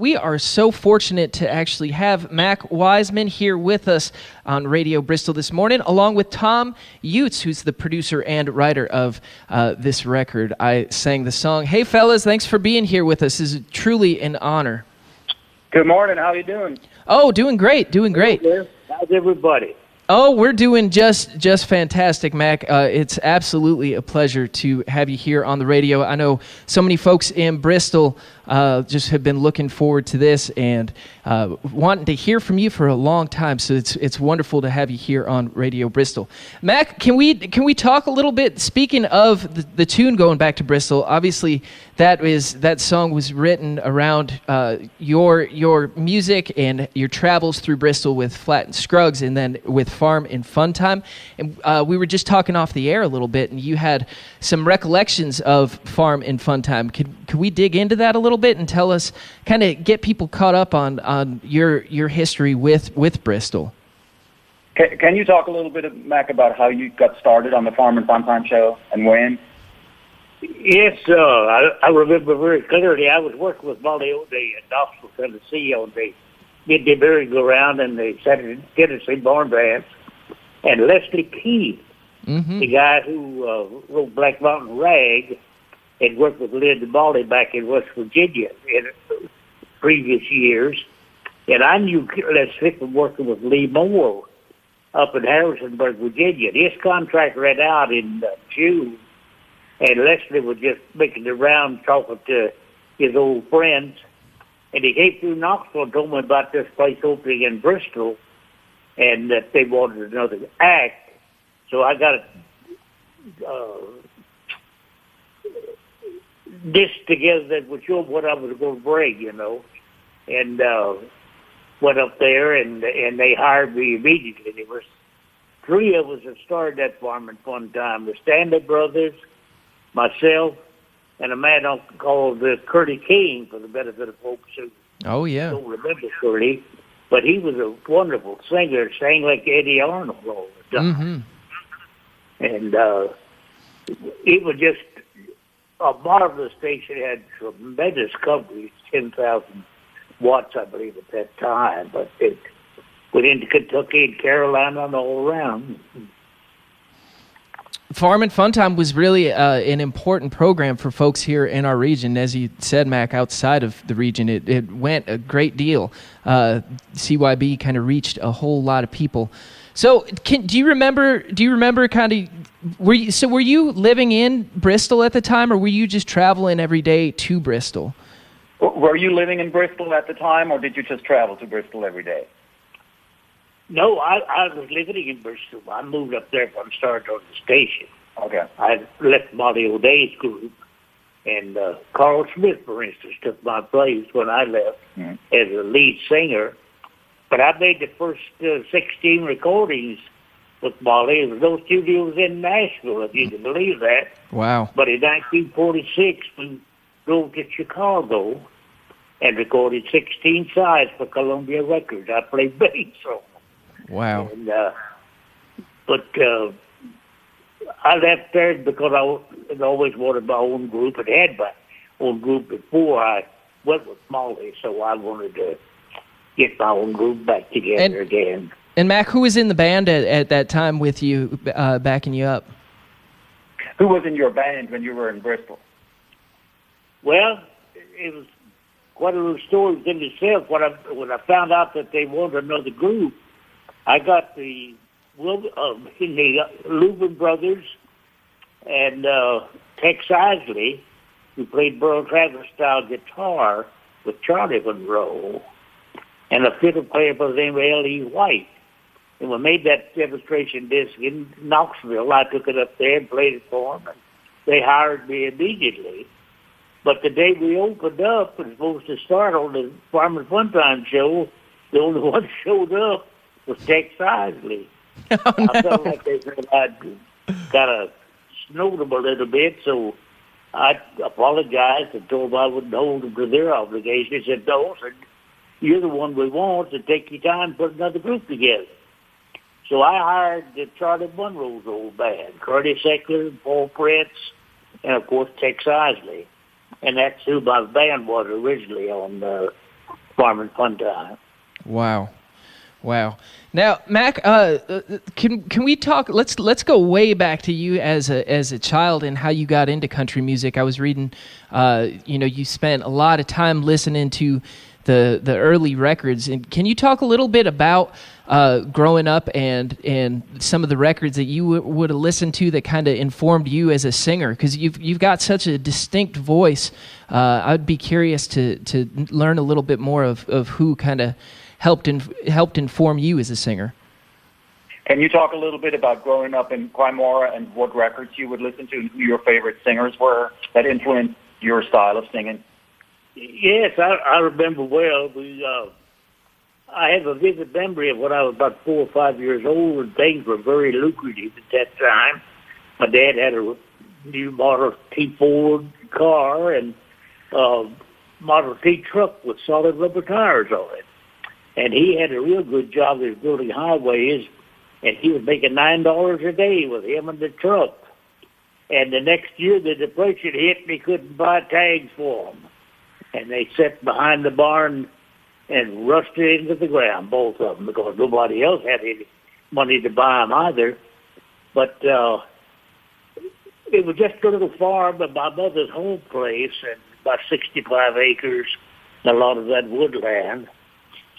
We are so fortunate to actually have Mac Wiseman here with us on Radio Bristol this morning, along with Tom Utes, who's the producer and writer of this record. I sang the song. Hey, fellas, thanks for being here with us. This is truly an honor. Good morning. How you doing? Oh, doing great, doing great. How's everybody? Oh, we're doing just fantastic, Mac. It's absolutely a pleasure to have you here on the radio. I know so many folks in Bristol just have been looking forward to this and wanting to hear from you for a long time. So it's wonderful to have you here on Radio Bristol. Mac, can we talk a little bit? Speaking of the tune going back to Bristol, obviously that song was written around your music and your travels through Bristol with Flat and Scruggs, and then with Farm and Fun Time. And we were just talking off the air a little bit, and you had some recollections of Farm and Fun Time. Could we dig into that a little bit and tell us, kind of get people caught up on your history with Bristol? Can you talk a little bit, Mac, about how you got started on the Farm and Fun Time show and when? Yes, I remember very clearly. I was working with Molly O'Day in Knoxville, Tennessee on the midday merry-go-round and the Saturday Tennessee Barn Dance. And Leslie Keith, the guy who wrote Black Mountain Rag, had worked with Linda Baldy back in West Virginia in previous years. And I knew Leslie from working with Lee Moore up in Harrisonburg, Virginia. His contract ran out in June. And Leslie was just making the round talking to his old friends. And he came through Knoxville and told me about this place opening in Bristol and that they wanted another act. So I got this together that would show what I was going to bring, and went up there and they hired me immediately. There was three of us that started that Farm and Fun Time: the Stanley Brothers, myself, and a man called Curly King, for the benefit of folks who don't remember Curly. But he was a wonderful singer, sang like Eddie Arnold all the time. And it was just a marvelous station. It had tremendous coverage, 10,000 watts, I believe, at that time. But it went into Kentucky and Carolina and all around. Farm and Fun Time was really an important program for folks here in our region. As you said, Mac, outside of the region, it went a great deal. CYB kind of reached a whole lot of people. So, do you remember kind of were you living in Bristol at the time, or were you just traveling every day to Bristol? Were you living in Bristol at the time, or did you just travel to Bristol every day? No, I was living in Bristol. I moved up there when I started on the station. Okay. I left Molly O'Day's group, and Carl Smith, for instance, took my place when I left as a lead singer. But I made the first 16 recordings with Molly. There was no studios in Nashville, if you can believe that. Wow. But in 1946, we drove to Chicago and recorded 16 sides for Columbia Records. I played bass on. Wow. And, but I left there because I had always wanted my own group and had my own group before I went with Molly, so I wanted to get my own group back together again. And Mac, who was in the band at that time with you, backing you up? Who was in your band when you were in Bristol? Well, it was quite a little story within itself. When I found out that they wanted another group, I got the Lubin Brothers and Tex Isley, who played Burl Travis style guitar with Charlie Monroe, and a fiddle player by the name of L.E. White. And we made that demonstration disc in Knoxville. I took it up there and played it for them, and they hired me immediately. But the day we opened up and supposed to start on the Farm and Fun Time show, the only one that showed up was Tex Isley. Oh, no. I felt like they said I'd kind of snowed them a little bit, so I apologized and told them I wouldn't hold them to their obligation. They said, no, said, you're the one we want, so take your time and put another group together. So I hired Charlie Monroe's old band, Curtis Eckler, Paul Prince, and, of course, Tex Isley. And that's who my band was originally on Farm and Fun Time. Wow. Now, Mac, can we talk? Let's go way back to you as a child and how you got into country music. I was reading, you spent a lot of time listening to the early records, and can you talk a little bit about growing up and some of the records that you would have listened to that kind of informed you as a singer? Because you've got such a distinct voice. I'd be curious to learn a little bit more of who kind of helped inform you as a singer. Can you talk a little bit about growing up in Crymora and what records you would listen to and who your favorite singers were that influenced your style of singing? Yes, I remember well. I have a vivid memory of when I was about 4 or 5 years old, and things were very lucrative at that time. My dad had a new Model T Ford car and Model T truck with solid rubber tires on it. And he had a real good job of building highways, and he was making $9 a day with him and the truck. And the next year, the Depression hit, and he couldn't buy tags for them. And they sat behind the barn and rusted into the ground, both of them, because nobody else had any money to buy them either. But it was just a little farm at my mother's home place, and about 65 acres, and a lot of that woodland.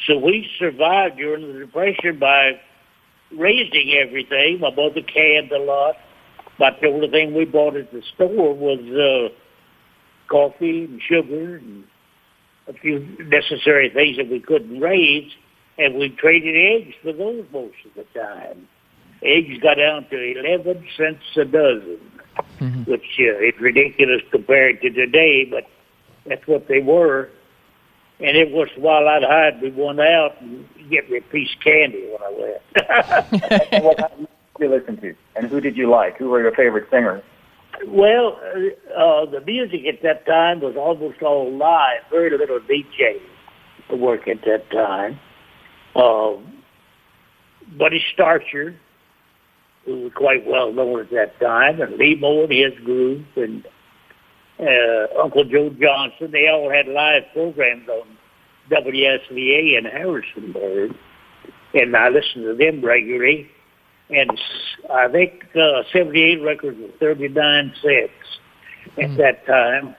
So we survived during the Depression by raising everything. My mother canned a lot. But the only thing we bought at the store was coffee and sugar and a few necessary things that we couldn't raise. And we traded eggs for those most of the time. Eggs got down to 11 cents a dozen, which is ridiculous compared to today, but that's what they were. And every once in a while I'd hide me one out and get me a piece of candy when I went. And what kind of music did you listen to? And who did you like? Who were your favorite singers? Well, the music at that time was almost all live. Very little DJ work at that time. Buddy Starcher, who was quite well known at that time, and Lee Moore and his group, and Uncle Joe Johnson. They all had live programs on WSVA in Harrisonburg, and I listened to them regularly. And I think 78 records were 39 cents at that time.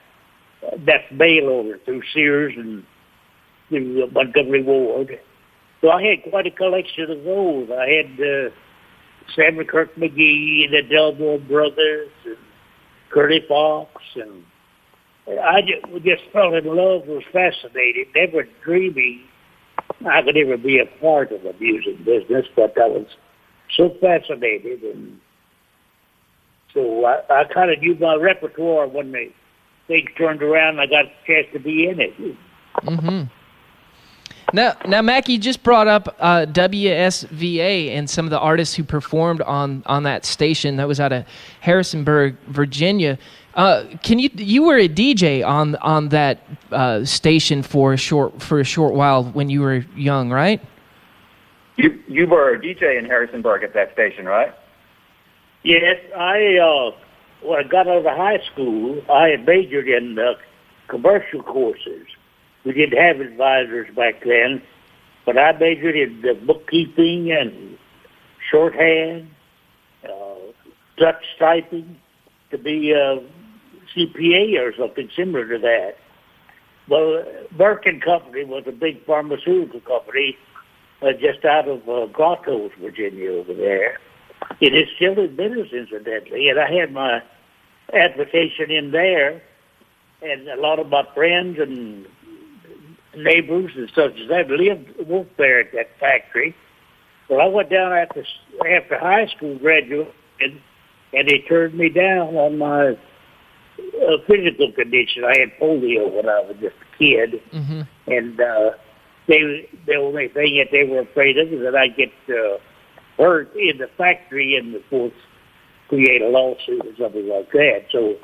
That's mail order through Sears and through Montgomery Ward. So I had quite a collection of those. I had Sam Kirk McGee, the Delmore Brothers, and Curly Fox, and I just fell in love, was fascinated, never dreaming I could ever be a part of the music business, but I was so fascinated, and so I kind of knew my repertoire when things turned around and I got a chance to be in it. Mm-hmm. Now, Mac, you just brought up WSVA and some of the artists who performed on that station. That was out of Harrisonburg, Virginia. You were a DJ on that station for a short while when you were young, right? You were a DJ in Harrisonburg at that station, right? Yes, when I got out of high school, I had majored in commercial courses. We didn't have advisors back then, but I majored in bookkeeping and shorthand, Dutch typing, to be a CPA or something similar to that. Well, Merck & Company was a big pharmaceutical company just out of Grottos, Virginia, over there. It is still in business, incidentally, and I had my application in there, and a lot of my friends and neighbors and such as that worked there at that factory. Well, I went down after high school graduated, and they turned me down on my physical condition. I had polio when I was just a kid, and the only thing that they were afraid of is that I'd get hurt in the factory and, of course, create a lawsuit or something like that. So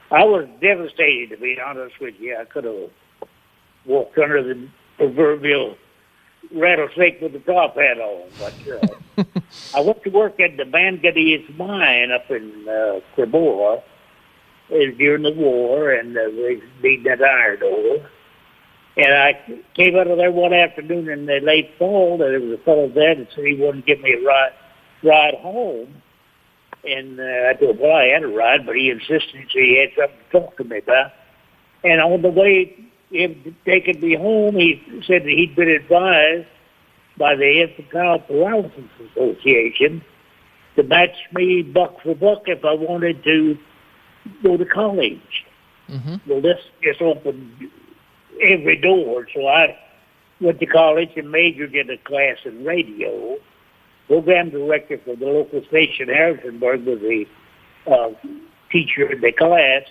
I was devastated, to be honest with you. I could have walked under the proverbial rattlesnake with the top hat on. But I went to work at the Manganese mine up in Cremora during the war, and they made that iron ore. And I came out of there one afternoon in the late fall, and there was a fellow there that said he wanted to give me a ride home. And I told him, well, I had a ride, but he insisted he had something to talk to me about. And on the way him taking me home, he said that he'd been advised by the Infantile Paralysis Association to match me buck for buck if I wanted to go to college. Mm-hmm. Well, this just opened every door. So I went to college and majored in a class in radio. Program director for the local station, Harrisonburg, was the teacher in the class.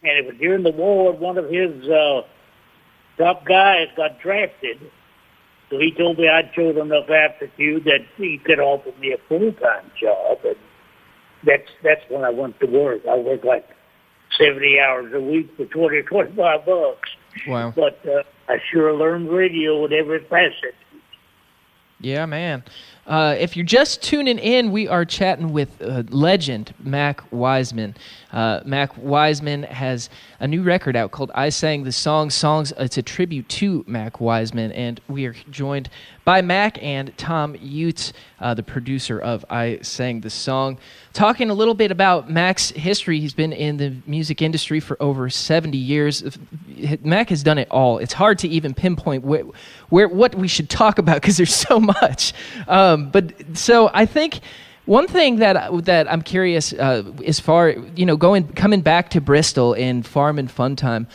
And it was during the war, one of his top guys got drafted. So he told me I'd showed enough aptitude that he could offer me a full-time job. And that's when I went to work. I worked like 70 hours a week for $25. Wow. But I sure learned radio with every facet. Yeah, man. If you're just tuning in, we are chatting with legend Mac Wiseman. Mac Wiseman has a new record out called I Sang the Songs. It's a tribute to Mac Wiseman, and we are joined by Mac and Tom Utes, the producer of I Sang the Song, talking a little bit about Mac's history. He's been in the music industry for over 70 years. Mac has done it all. It's hard to even pinpoint what we should talk about because there's so much. But so I think one thing that I'm curious, as far coming back to Bristol in Farm and Fun Time,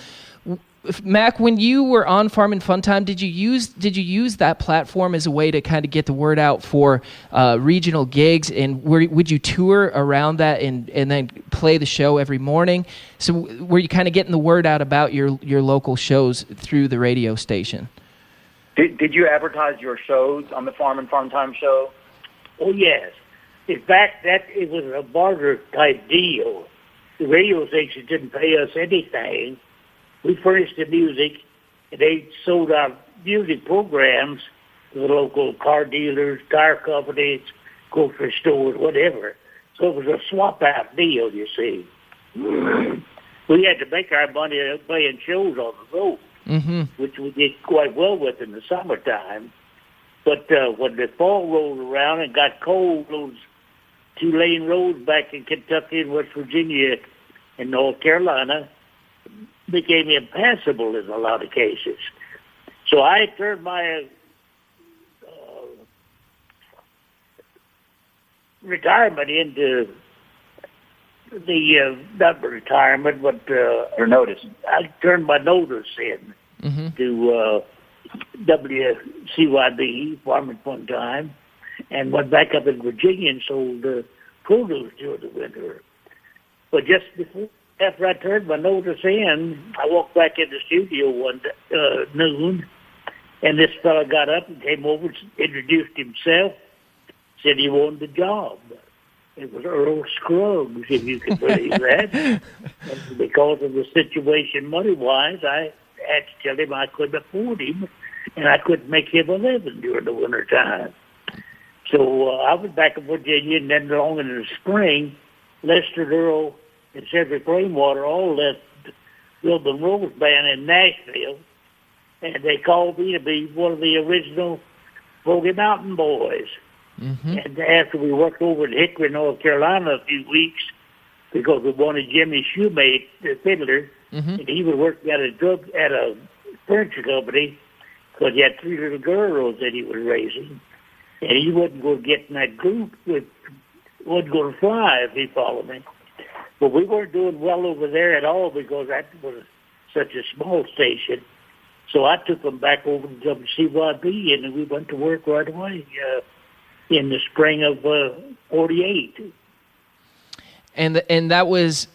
Mac, when you were on Farm and Fun Time, did you use that platform as a way to kind of get the word out for regional gigs, and would you tour around that and then play the show every morning? So were you kind of getting the word out about your local shows through the radio station? Did you advertise your shows on the Farm and Fun Time show? Oh, yes. In fact, it was a barter-type deal. The radio station didn't pay us anything. We furnished the music, and they sold our music programs to the local car dealers, tire companies, grocery stores, whatever. So it was a swap-out deal, you see. We had to make our money playing shows on the road. Mm-hmm. Which we did quite well with in the summertime. But when the fall rolled around and got cold, those two-lane roads back in Kentucky and West Virginia and North Carolina became impassable in a lot of cases. So I turned my retirement into not retirement, but your notice. I turned my notice in to WCYB, Farm and Fun Time, and went back up in Virginia and sold produce during the winter. But just after I turned my notice in, I walked back in the studio one noon, and this fellow got up and came over, introduced himself, said he wanted the job. It was Earl Scruggs, if you can believe that. And because of the situation money-wise, I had to tell him I couldn't afford him, and I couldn't make him a living during the winter time. So I was back in Virginia, and then along in the spring, Lester Earl and Cedric Rainwater all left Bill Monroe's band in Nashville, and they called me to be one of the original Bogey Mountain Boys. Mm-hmm. And after we worked over in Hickory, North Carolina a few weeks, because we wanted Jimmy Shoemate, the fiddler, and he was working at a furniture company because he had 3 little girls that he was raising. And he wasn't going to get in that group, wasn't going to fly if he followed me. But we weren't doing well over there at all because that was such a small station. So I took them back over to WCYB, and we went to work right away in the spring of 48. And that was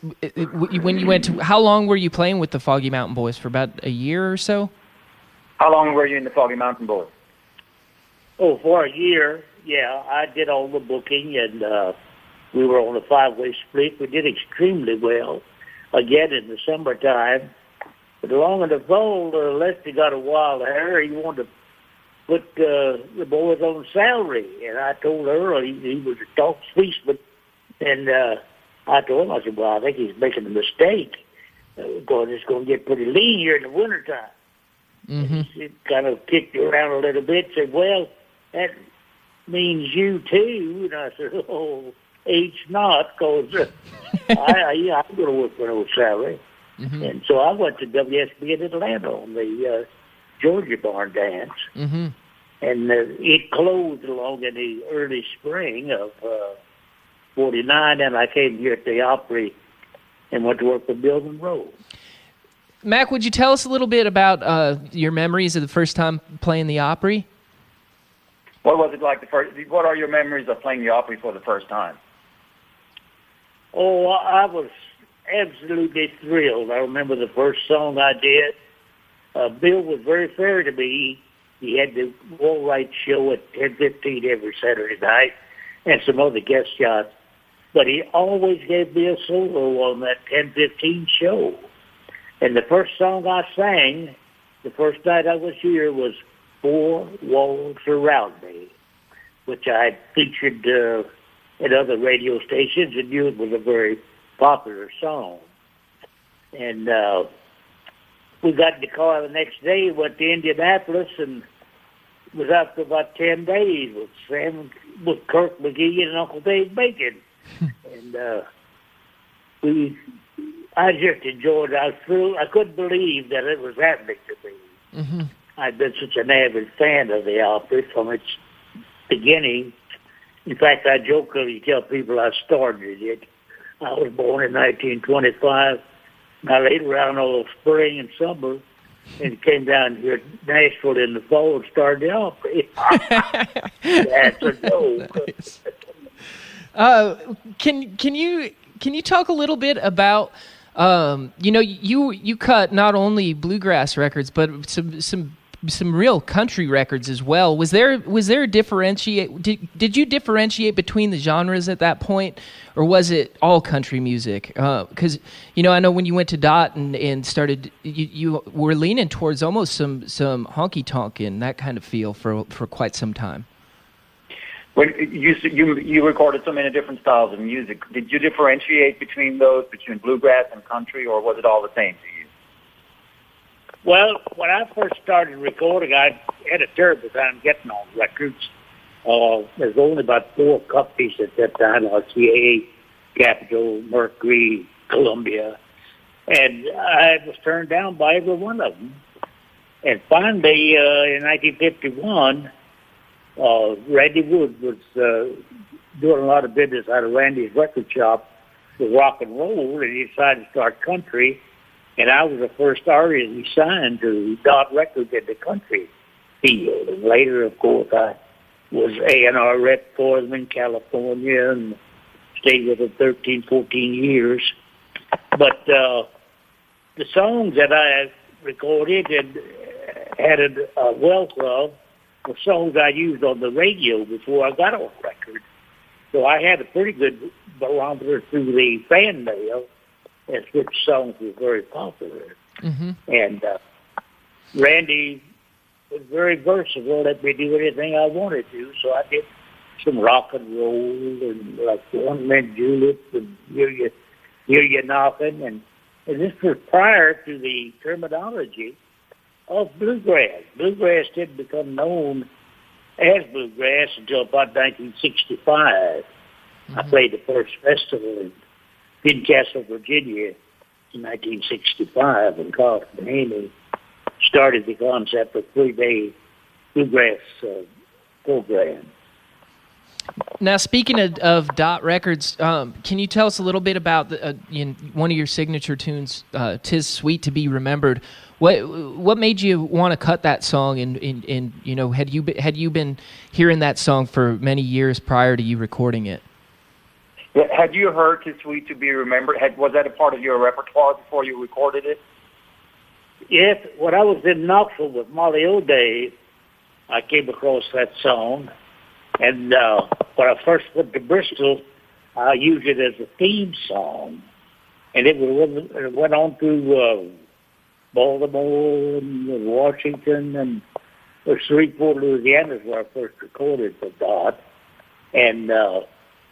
when you went to. How long were you playing with the Foggy Mountain Boys? For about a year or so. How long were you in the Foggy Mountain Boys? Oh, for a year. Yeah, I did all the booking, and we were on a 5-way split. We did extremely well. Again in the summertime, but along in the fall, Lester got a wild hair. He wanted to put the boys on salary, and I told Earl he was a talk policeman, and I told him, I said, well, I think he's making a mistake because it's going to get pretty lean here in the wintertime. And it kind of kicked around a little bit, said, well, that means you too. And I said, oh, H not, because I'm going to work for no salary. And so I went to WSB in Atlanta on the Georgia Barn Dance. And it closed along in the early spring of 49, and I came here at the Opry and went to work for Bill Monroe. Mac, would you tell us a little bit about your memories of the first time playing the Opry? What was it like what are your memories of playing the Opry for the first time? Oh, I was absolutely thrilled. I remember the first song I did. Bill was very fair to me. He had the Wall Right show at 10:15 every Saturday night and some other guest shots. But he always gave me a solo on that 10:15 show. And the first song I sang, the first night I was here, was Four Walls Around Me, which I had featured at other radio stations and knew it was a very popular song. And we got in the car the next day, went to Indianapolis, and was out for about 10 days with Kirk McGee and Uncle Dave Bacon. And I just enjoyed it. I couldn't believe that it was happening to me. I've been such an avid fan of the Opry from its beginning. In fact, I jokingly tell people I started it. I was born in 1925. And I laid around all spring and summer and came down here to Nashville in the fall and started the Opry. That's a joke. Nice. Can you talk a little bit about you cut not only bluegrass records but some real country records as well. Was there a differentiate? Did you differentiate between the genres at that point, or was it all country music? Because I know when you went to Dot and started, you were leaning towards almost some honky tonk and that kind of feel for quite some time. When you recorded so many different styles of music, did you differentiate between bluegrass and country, or was it all the same to you? Well, when I first started recording, I had a terrible time getting on records. There's only about 4 companies at that time, RCA, Capitol, Mercury, Columbia, and I was turned down by every one of them. And finally, in 1951, Randy Wood was doing a lot of business out of Randy's record shop with rock and roll, and he decided to start country. And I was the first artist he signed to Dot Records in the country field. And later, of course, I was A&R rep for them in California and stayed with them 13, 14 years. But the songs that I recorded and had a wealth of were songs I used on the radio before I got on record. So I had a pretty good barometer through the fan mail as which songs were very popular. And Randy was very versatile, let me do anything I wanted to, so I did some rock and roll and like One Man Julep and Hear You Knocking, and this was prior to the terminology of bluegrass. Bluegrass didn't become known as bluegrass until about 1965. I played the first festival in Castle, Virginia in 1965, and Carl Haney started the concept of 3-day bluegrass program. Now, speaking of Dot Records, can you tell us a little bit about one of your signature tunes, "'Tis Sweet to Be Remembered"? What made you want to cut that song? And had you been hearing that song for many years prior to you recording it? Had you heard "'Tis Sweet to Be Remembered"? Was that a part of your repertoire before you recorded it? Yes. When I was in Knoxville with Molly O'Day, I came across that song. And when I first went to Bristol, I used it as a theme song. And it went on through Baltimore and Washington and Shreveport, Louisiana is where I first recorded for Dot. And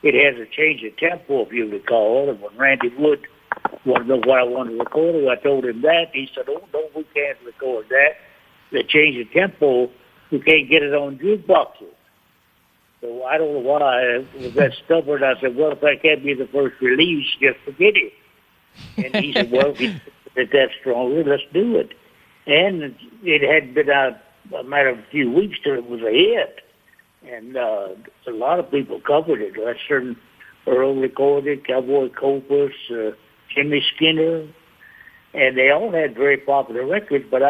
it has a change of tempo, if you recall. And when Randy Wood wanted to know what I wanted to record, I told him that. He said, "Oh, no, we can't record that. they changed the tempo. You can't get it on jukeboxes. So I don't know why I was that stubborn. I said, well, if that can't be the first release, just forget it. And he said, well, if you get that stronger, let's do it. And it had been out a matter of a few weeks till it was a hit. And a lot of people covered it. Western Earl recorded, Cowboy Copas, Jimmy Skinner. And they all had very popular records, but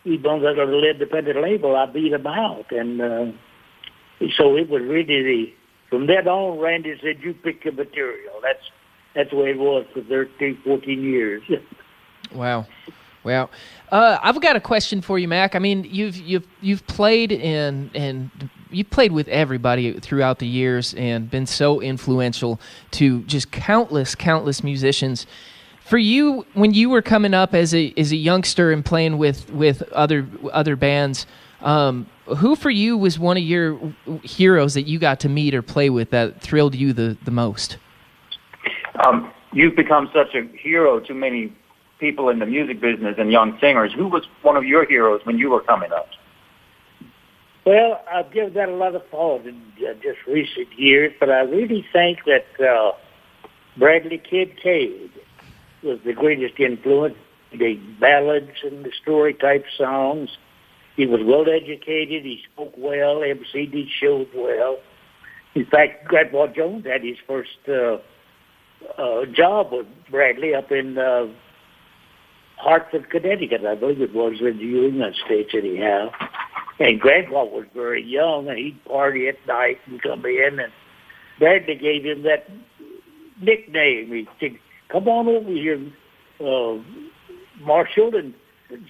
even on that little independent label, I beat them out. And so it was really from then on, Randy said, you pick your material. That's the way it was for 13, 14 years. Wow. I've got a question for you, Mac. I mean, you've played and you've played with everybody throughout the years and been so influential to just countless musicians. For you, when you were coming up as a youngster and playing with other bands, who for you was one of your heroes that you got to meet or play with that thrilled you the most? You've become such a hero to many people in the music business and young singers. Who was one of your heroes when you were coming up? Well, I've given that a lot of thought in just recent years, but I really think that Bradley Kid Cade was the greatest influence. The ballads and the story-type songs. He was well-educated. He spoke well, emceed his shows well. In fact, Grandpa Jones had his first job with Bradley up in Hartford, Connecticut, I believe it was, in the United States anyhow. And Grandpa was very young, and he'd party at night and come in, and Bradley gave him that nickname. He said, come on over here, Marshall, and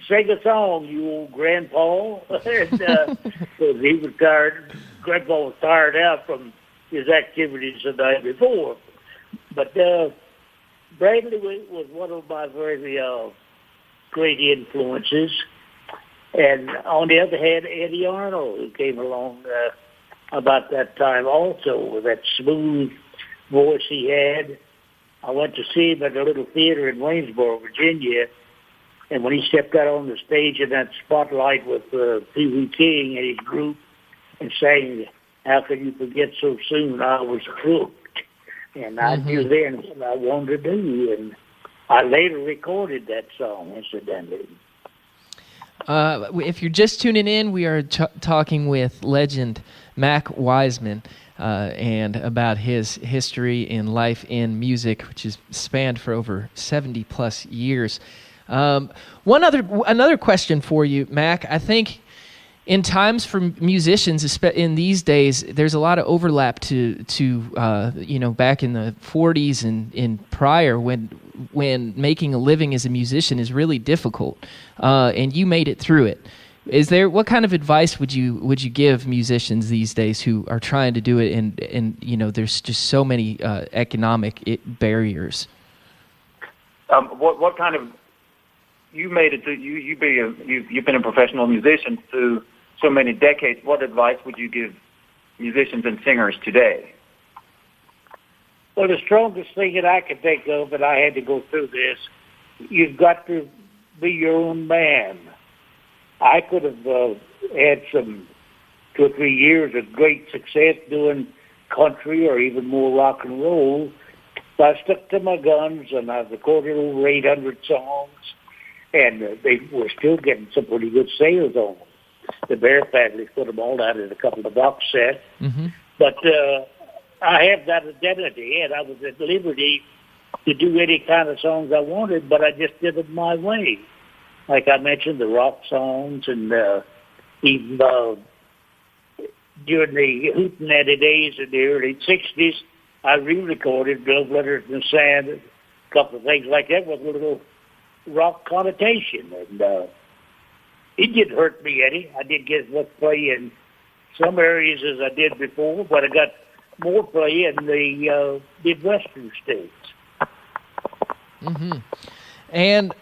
sing a song, you old grandpa. And he was tired. Grandpa was tired out from his activities the night before. But Bradley was one of my very great influences. And on the other hand, Eddie Arnold, who came along about that time also, with that smooth voice he had. I went to see him at a little theater in Waynesboro, Virginia, and when he stepped out on the stage in that spotlight with Pee Wee King and his group and sang, How Can You Forget So Soon, I Was Hooked. And I knew then what I wanted to do, and I later recorded that song, incidentally. If you're just tuning in, we are talking with legend Mac Wiseman and about his history in life in music, which has spanned for over 70-plus years. Another question for you, Mac. I think in times for musicians, in these days, there's a lot of overlap to back in the 40s and in prior when making a living as a musician is really difficult, and you made it through it. What kind of advice would you give musicians these days who are trying to do it and there's just so many economic barriers? What kind of you made it to you've been a professional musician through so many decades. What advice would you give musicians and singers today? Well, the strongest thing that I can think of, and I had to go through this, you've got to be your own man. I could have had some 2 or 3 years of great success doing country or even more rock and roll. So I stuck to my guns, and I recorded over 800 songs, and they were still getting some pretty good sales on them. The Bear family put them all out in a couple of box sets. Mm-hmm. But I have that identity, and I was at liberty to do any kind of songs I wanted, but I just did them my way. Like I mentioned, the rock songs, and even during the hootenanny days in the early 60s, I re-recorded Love Letters in the Sand, a couple of things like that with a little rock connotation. And it didn't hurt me any. I did get as much play in some areas as I did before, but I got more play in the Midwestern states. Mm-hmm. And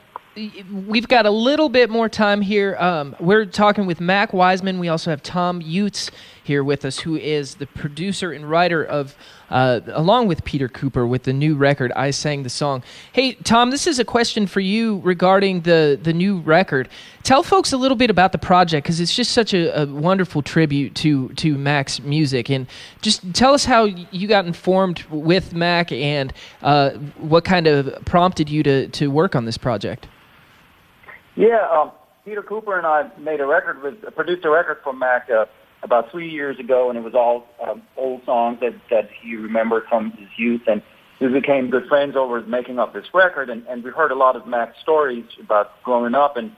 we've got a little bit more time here. We're talking with Mac Wiseman. We also have Tom Utes here with us, who is the producer and writer of, along with Peter Cooper, with the new record, I Sang the Song. Hey, Tom, this is a question for you regarding the new record. Tell folks a little bit about the project, because it's just such a wonderful tribute to Mac's music. And just tell us how you got informed with Mac and what kind of prompted you to work on this project. Yeah, Peter Cooper and I produced a record for Mac about 3 years ago, and it was all old songs that he remembered from his youth. And we became good friends over making up this record, and we heard a lot of Mac's stories about growing up, and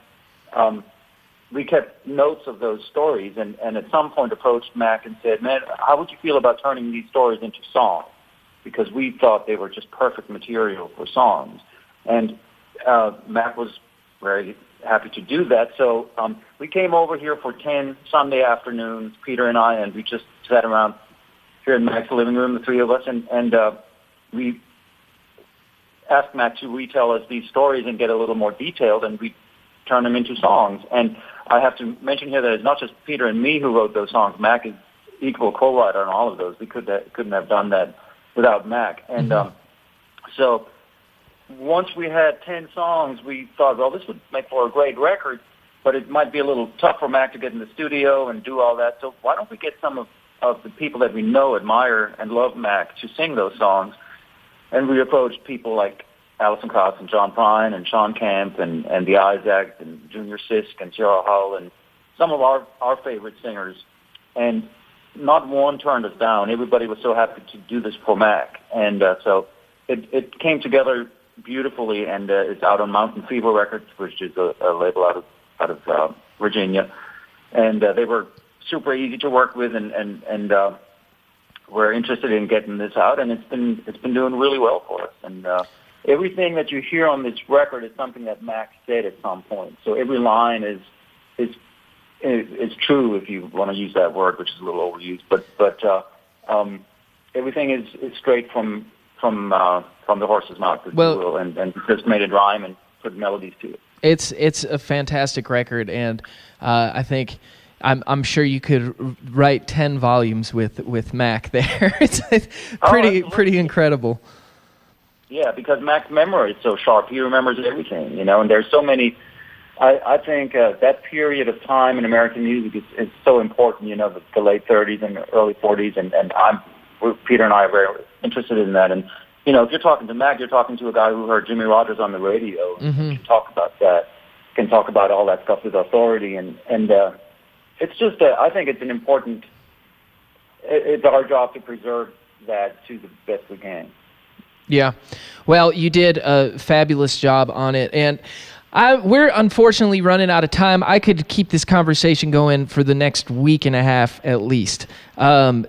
we kept notes of those stories, and at some point approached Mac and said, man, how would you feel about turning these stories into songs? Because we thought they were just perfect material for songs. And Mac was very happy to do that. So we came over here for 10 Sunday afternoons, Peter and I, and we just sat around here in Mac's living room, the three of us, and we asked Mac to retell us these stories and get a little more detailed, and we turn them into songs. And I have to mention here that it's not just Peter and me who wrote those songs. Mac is equal co-writer on all of those. We couldn't have done that without Mac. And so once we had 10 songs, we thought, well, this would make for a great record, but it might be a little tough for Mac to get in the studio and do all that. So why don't we get some of the people that we know, admire, and love Mac to sing those songs? And we approached people like Alison Krauss and John Prine and Sean Kemp and the Isaacs and Junior Sisk and Cheryl Hull and some of our favorite singers. And not one turned us down. Everybody was so happy to do this for Mac. And so it came together beautifully, and it's out on Mountain Fever Records, which is a label out of Virginia. And they were super easy to work with, and we're interested in getting this out, and it's been doing really well for us. And everything that you hear on this record is something that Mac said at some point. So every line is true, if you want to use that word, which is a little overused. But everything is straight from the horse's mouth, if you will, and just made it rhyme and put melodies to it. It's a fantastic record, and I think I'm sure you could write 10 volumes with Mac there. It's pretty incredible. Yeah, because Mac's memory is so sharp. He remembers everything, and there's so many. I think that period of time in American music is so important, the late 30s and early 40s, and Peter and I are very interested in that. And, if you're talking to Mac, you're talking to a guy who heard Jimmy Rogers on the radio, and can talk about that, can talk about all that stuff with authority. And it's just, I think it's it's our job to preserve that to the best we can. Yeah. Well, you did a fabulous job on it, and we're unfortunately running out of time. I could keep this conversation going for the next week and a half at least.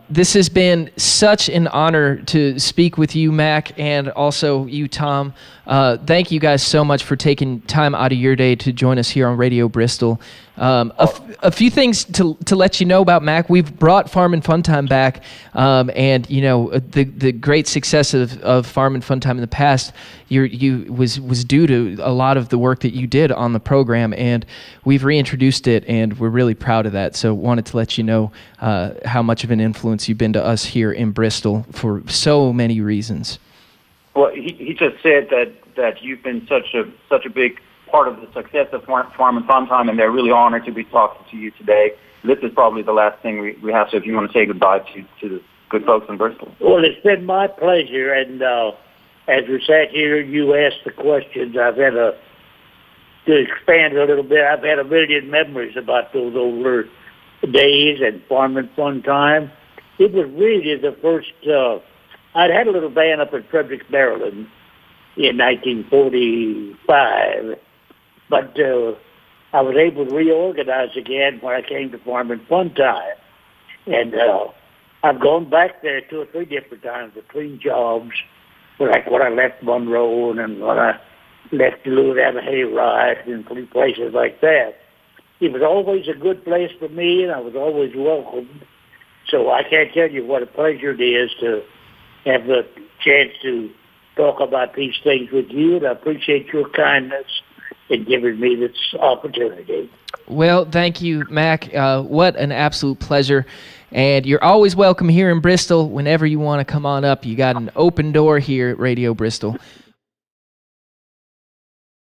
This has been such an honor to speak with you, Mac, and also you, Tom. Thank you guys so much for taking time out of your day to join us here on Radio Bristol. A few things to let you know about Mac. We've brought Farm and Fun Time back, and the great success of Farm and Fun Time in the past was due to a lot of the work that you did on the program, and we've reintroduced it, and we're really proud of that. So wanted to let you know how much of an influence you've been to us here in Bristol for so many reasons. Well, he just said that you've been such a big part of the success of Farm and Fun Time, and they're really honored to be talking to you today. This is probably the last thing we have, so if you want to say goodbye to the good folks in Bristol. Well, it's been my pleasure, and as we sat here, you asked the questions. I've had to expand a little bit. I've had a million memories about those older days and Farm and Fun Time. It was really the first. I'd had a little band up in Frederick, Maryland in 1945. But I was able to reorganize again when I came to Farm and Fun Time. And I've gone back there 2 or 3 different times between jobs, like when I left Monroe and when I left Louisiana Hayride and places like that. It was always a good place for me, and I was always welcomed. So I can't tell you what a pleasure it is to have the chance to talk about these things with you, and I appreciate your kindness in giving me this opportunity. Well, thank you, Mac. What an absolute pleasure. And you're always welcome here in Bristol. Whenever you want to come on up, you got an open door here at Radio Bristol.